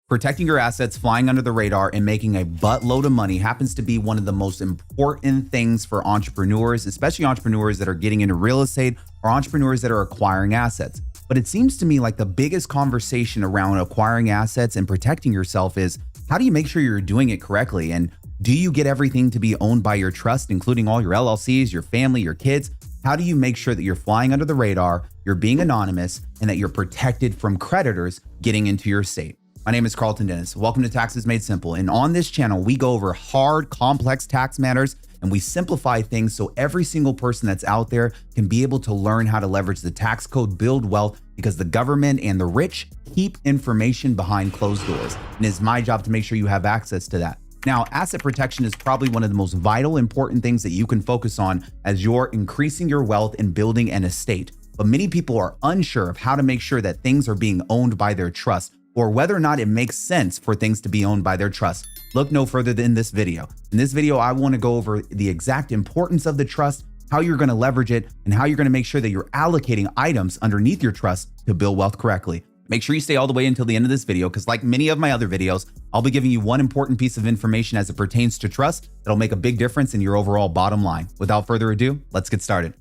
Protecting your assets, flying under the radar, and making a buttload of money happens to be one of the most important things for entrepreneurs, especially entrepreneurs that are getting into real estate or entrepreneurs that are acquiring assets. But it seems to me like the biggest conversation around acquiring assets and protecting yourself is, how do you make sure you're doing it correctly? And do you get everything to be owned by your trust, including all your LLCs, your family, your kids? How do you make sure that you're flying under the radar, you're being anonymous, and that you're protected from creditors getting into your estate? My name is Carlton Dennis. Welcome to Taxes Made Simple. And on this channel, we go over hard, complex tax matters, and we simplify things so every single person that's out there can be able to learn how to leverage the tax code, build wealth, because the government and the rich keep information behind closed doors. And it's my job to make sure you have access to that. Now, asset protection is probably one of the most vital, important things that you can focus on as you're increasing your wealth and building an estate. But many people are unsure of how to make sure that things are being owned by their trust, or whether or not it makes sense for things to be owned by their trust. Look no further than this video. In this video, I want to go over the exact importance of the trust, how you're going to leverage it, and how you're going to make sure that you're allocating items underneath your trust to build wealth correctly. Make sure you stay all the way until the end of this video, because like many of my other videos, I'll be giving you one important piece of information as it pertains to trust that'll make a big difference in your overall bottom line. Without further ado, let's get started.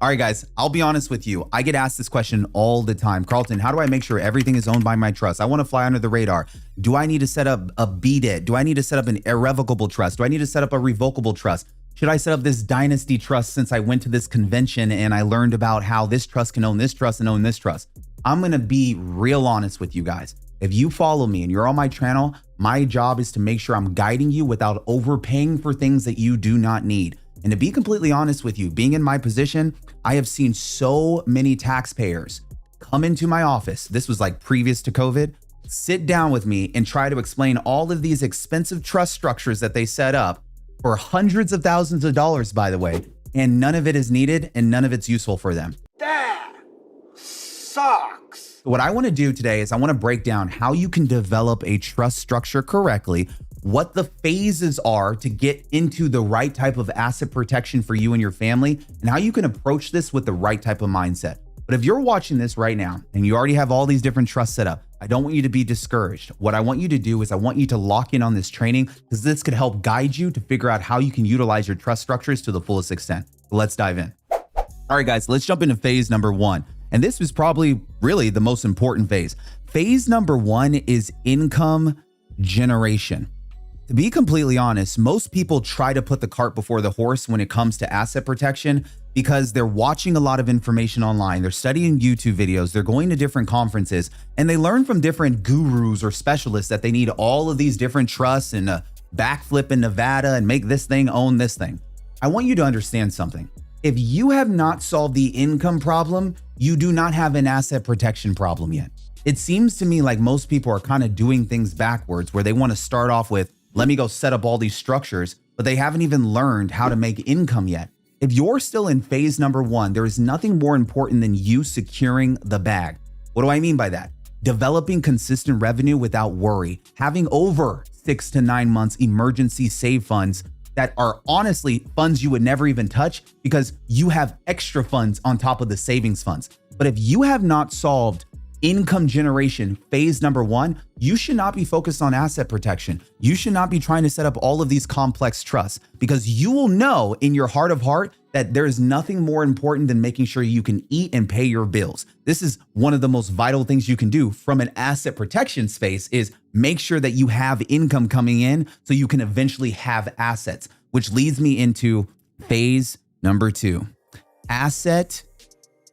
All right, guys, I'll be honest with you. I get asked this question all the time. Carlton, how do I make sure everything is owned by my trust? I want to fly under the radar. Do I need to set up a BDIT? Do I need to set up an irrevocable trust? Do I need to set up a revocable trust? Should I set up this dynasty trust since I went to this convention and I learned about how this trust can own this trust and own this trust? I'm going to be real honest with you guys. If you follow me and you're on my channel, my job is to make sure I'm guiding you without overpaying for things that you do not need. And to be completely honest with you, being in my position, I have seen so many taxpayers come into my office. This was like previous to COVID, sit down with me and try to explain all of these expensive trust structures that they set up for hundreds of thousands of dollars, by the way, and none of it is needed and none of it's useful for them. That sucks. What I want to do today is I want to break down how you can develop a trust structure correctly, what the phases are to get into the right type of asset protection for you and your family, and how you can approach this with the right type of mindset. But if you're watching this right now and you already have all these different trusts set up, I don't want you to be discouraged. What I want you to do is I want you to lock in on this training, because this could help guide you to figure out how you can utilize your trust structures to the fullest extent. So let's dive in. All right, guys, let's jump into phase number one. And this is probably really the most important phase. Phase number one is income generation. To be completely honest, most people try to put the cart before the horse when it comes to asset protection, because they're watching a lot of information online. They're studying YouTube videos. They're going to different conferences, and they learn from different gurus or specialists that they need all of these different trusts and a backflip in Nevada and make this thing own this thing. I want you to understand something. If you have not solved the income problem, you do not have an asset protection problem yet. It seems to me like most people are kind of doing things backwards, where they want to start off with, let me go set up all these structures, but they haven't even learned how to make income yet. If you're still in phase number one, there is nothing more important than you securing the bag. What do I mean by that? Developing consistent revenue without worry, having over 6 to 9 months emergency save funds that are honestly funds you would never even touch, because you have extra funds on top of the savings funds. But if you have not solved income generation phase number one, you should not be focused on asset protection. You should not be trying to set up all of these complex trusts, because you will know in your heart of heart that there is nothing more important than making sure you can eat and pay your bills. This is one of the most vital things you can do from an asset protection space, is make sure that you have income coming in so you can eventually have assets, which leads me into phase number two, asset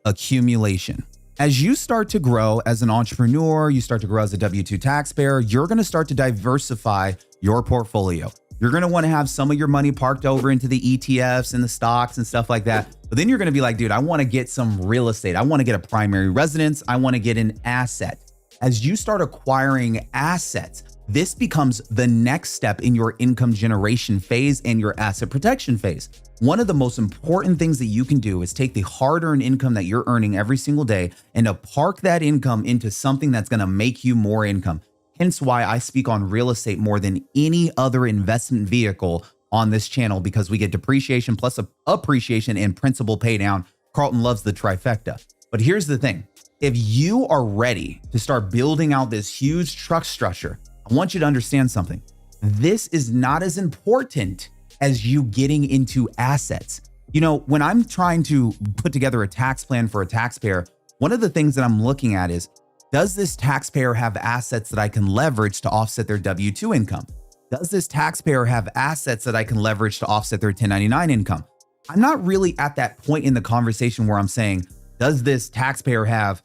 accumulation. As you start to grow as an entrepreneur, you start to grow as a W-2 taxpayer, you're going to start to diversify your portfolio. You're going to want to have some of your money parked over into the ETFs and the stocks and stuff like that. But then you're going to be like, dude, I want to get some real estate. I want to get a primary residence. I want to get an asset. As you start acquiring assets, this becomes the next step in your income generation phase and your asset protection phase. One of the most important things that you can do is take the hard-earned income that you're earning every single day and to park that income into something that's going to make you more income. Hence why I speak on real estate more than any other investment vehicle on this channel, because we get depreciation plus appreciation and principal pay down. Carlton loves the trifecta. But here's the thing. If you are ready to start building out this huge trust structure, I want you to understand something. This is not as important as you getting into assets. You know, when I'm trying to put together a tax plan for a taxpayer, one of the things that I'm looking at is, does this taxpayer have assets that I can leverage to offset their W-2 income? Does this taxpayer have assets that I can leverage to offset their 1099 income? I'm not really at that point in the conversation where I'm saying, does this taxpayer have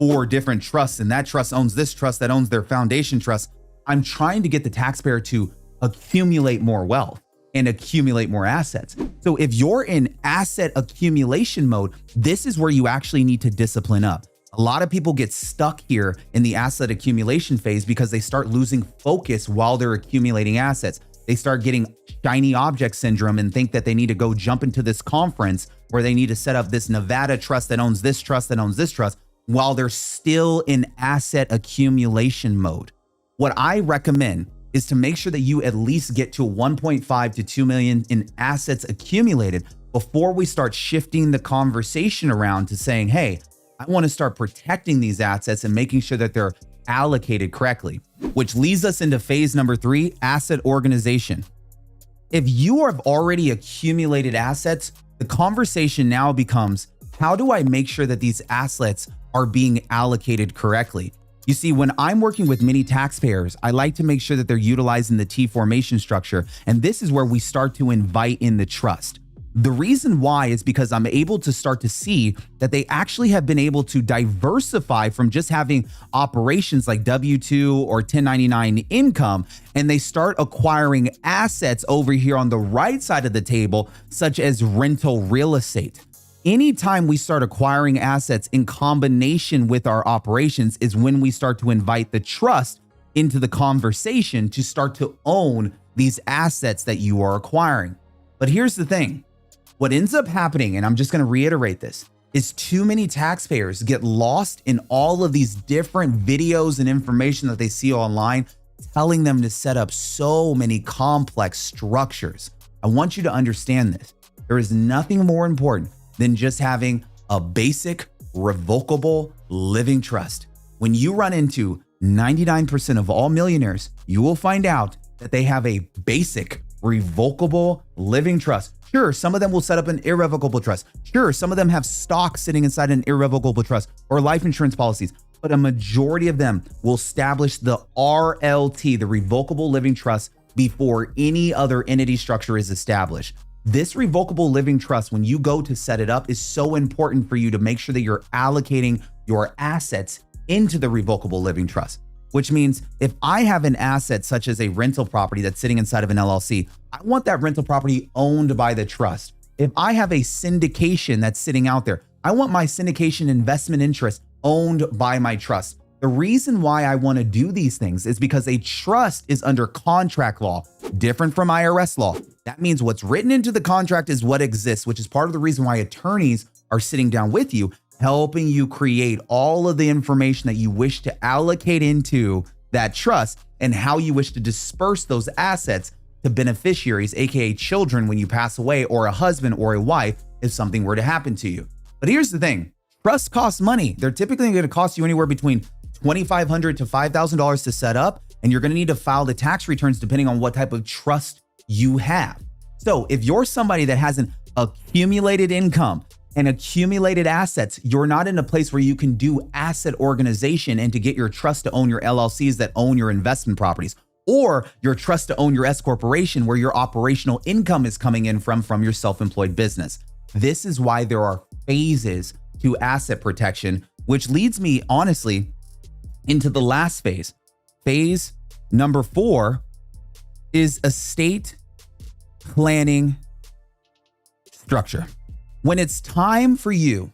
4 different trusts and that trust owns this trust that owns their foundation trust? I'm trying to get the taxpayer to accumulate more wealth and accumulate more assets. So if you're in asset accumulation mode, this is where you actually need to discipline up. A lot of people get stuck here in the asset accumulation phase because they start losing focus while they're accumulating assets. They start getting shiny object syndrome and think that they need to go jump into this conference where they need to set up this Nevada trust that owns this trust that owns this trust while they're still in asset accumulation mode. What I recommend is to make sure that you at least get to 1.5 to 2 million in assets accumulated before we start shifting the conversation around to saying, hey, I want to start protecting these assets and making sure that they're allocated correctly, which leads us into phase number 3, asset organization. If you have already accumulated assets, the conversation now becomes, how do I make sure that these assets are being allocated correctly? You see, when I'm working with many taxpayers, I like to make sure that they're utilizing the T formation structure. And this is where we start to invite in the trust. The reason why is because I'm able to start to see that they actually have been able to diversify from just having operations like W-2 or 1099 income, and they start acquiring assets over here on the right side of the table, such as rental real estate. Anytime we start acquiring assets in combination with our operations is when we start to invite the trust into the conversation to start to own these assets that you are acquiring. But here's the thing. What ends up happening, and I'm just going to reiterate this, is too many taxpayers get lost in all of these different videos and information that they see online, telling them to set up so many complex structures. I want you to understand this. There is nothing more important than just having a basic revocable living trust. When you run into 99% of all millionaires, you will find out that they have a basic revocable living trust. Sure, some of them will set up an irrevocable trust. Sure, some of them have stock sitting inside an irrevocable trust or life insurance policies, but a majority of them will establish the RLT, the revocable living trust, before any other entity structure is established. This revocable living trust, when you go to set it up, is so important for you to make sure that you're allocating your assets into the revocable living trust. Which means if I have an asset such as a rental property that's sitting inside of an LLC, I want that rental property owned by the trust. If I have a syndication that's sitting out there, I want my syndication investment interest owned by my trust. The reason why I want to do these things is because a trust is under contract law, different from IRS law. That means what's written into the contract is what exists, which is part of the reason why attorneys are sitting down with you, helping you create all of the information that you wish to allocate into that trust and how you wish to disperse those assets to beneficiaries, aka children, when you pass away, or a husband or a wife if something were to happen to you. But here's the thing, trusts cost money. They're typically going to cost you anywhere between $2,500 to $5,000 to set up, and you're going to need to file the tax returns depending on what type of trust you have. So if you're somebody that has an accumulated income and accumulated assets, you're not in a place where you can do asset organization and to get your trust to own your LLCs that own your investment properties, or your trust to own your S corporation where your operational income is coming in from your self-employed business. This is why there are phases to asset protection, which leads me honestly into the last phase. Phase number 4 is estate planning structure. When it's time for you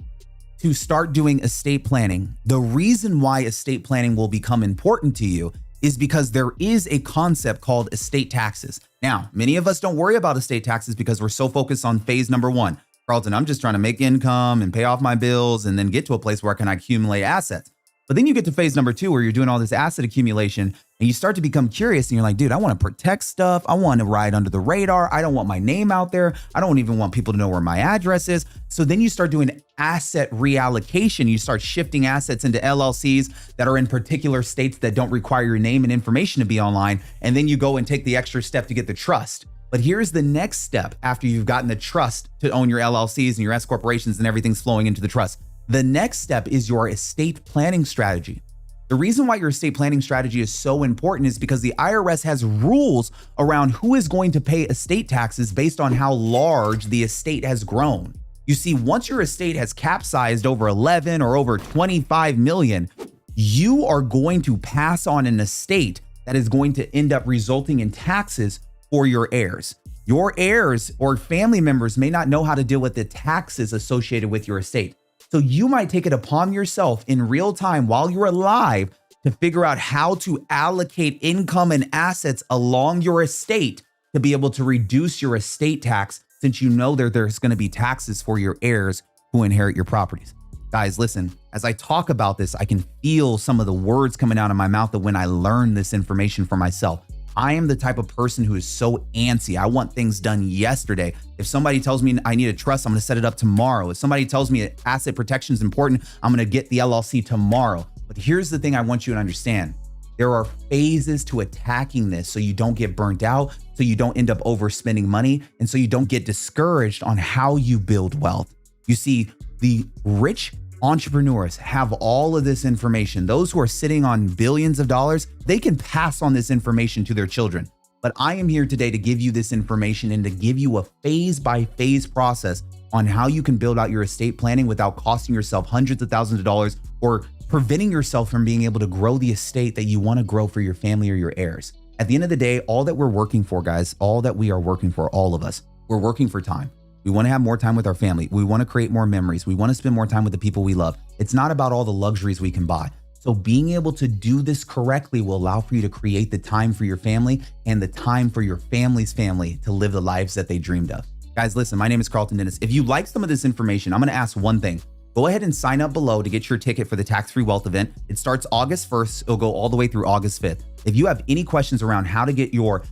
to start doing estate planning, the reason why estate planning will become important to you is because there is a concept called estate taxes. Now, many of us don't worry about estate taxes because we're so focused on phase number 1. Carlton, I'm just trying to make income and pay off my bills and then get to a place where I can accumulate assets. But then you get to phase number 2 where you're doing all this asset accumulation and you start to become curious and you're like, dude, I want to protect stuff. I want to ride under the radar. I don't want my name out there. I don't even want people to know where my address is. So then you start doing asset reallocation. You start shifting assets into LLCs that are in particular states that don't require your name and information to be online. And then you go and take the extra step to get the trust. But here's the next step after you've gotten the trust to own your LLCs and your S corporations and everything's flowing into the trust. The next step is your estate planning strategy. The reason why your estate planning strategy is so important is because the IRS has rules around who is going to pay estate taxes based on how large the estate has grown. You see, once your estate has capsized over 11 or over 25 million, you are going to pass on an estate that is going to end up resulting in taxes for your heirs. Your heirs or family members may not know how to deal with the taxes associated with your estate. So you might take it upon yourself in real time while you're alive to figure out how to allocate income and assets along your estate to be able to reduce your estate tax, since you know there's going to be taxes for your heirs who inherit your properties. Guys, listen, as I talk about this, I can feel some of the words coming out of my mouth that when I learned this information for myself. I am the type of person who is so antsy. I want things done yesterday. If somebody tells me I need a trust, I'm going to set it up tomorrow. If somebody tells me asset protection is important, I'm going to get the LLC tomorrow. But here's the thing I want you to understand. There are phases to attacking this so you don't get burnt out, so you don't end up overspending money, and so you don't get discouraged on how you build wealth. You see, the rich entrepreneurs have all of this information. Those who are sitting on billions of dollars, they can pass on this information to their children. But I am here today to give you this information and to give you a phase-by-phase process on how you can build out your estate planning without costing yourself hundreds of thousands of dollars or preventing yourself from being able to grow the estate that you want to grow for your family or your heirs. At the end of the day, all that we're working for, guys, all that we are working for, all of us, we're working for time. We want to have more time with our family. We want to create more memories. We want to spend more time with the people we love. It's not about all the luxuries we can buy. So being able to do this correctly will allow for you to create the time for your family and the time for your family's family to live the lives that they dreamed of. Guys, listen, my name is Carlton Dennis. If you like some of this information, I'm going to ask one thing. Go ahead and sign up below to get your ticket for the Tax-Free Wealth event. It starts August 1st. It'll go all the way through August 5th. If you have any questions around how to get your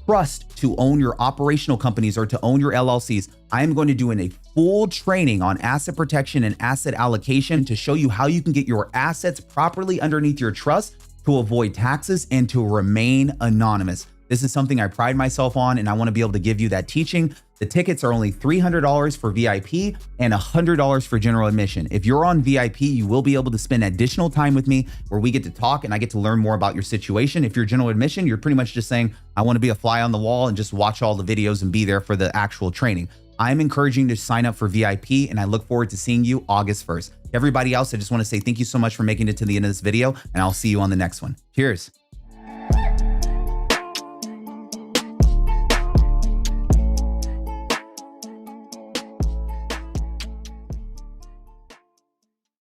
trust to own your operational companies or to own your LLCs, I am going to do a full training on asset protection and asset allocation to show you how you can get your assets properly underneath your trust to avoid taxes and to remain anonymous. This is something I pride myself on, and I want to be able to give you that teaching. The tickets are only $300 for VIP and $100 for general admission. If you're on VIP, you will be able to spend additional time with me where we get to talk and I get to learn more about your situation. If you're general admission, you're pretty much just saying, I want to be a fly on the wall and just watch all the videos and be there for the actual training. I'm encouraging you to sign up for VIP, and I look forward to seeing you August 1st. Everybody else, I just want to say thank you so much for making it to the end of this video, and I'll see you on the next one. Cheers.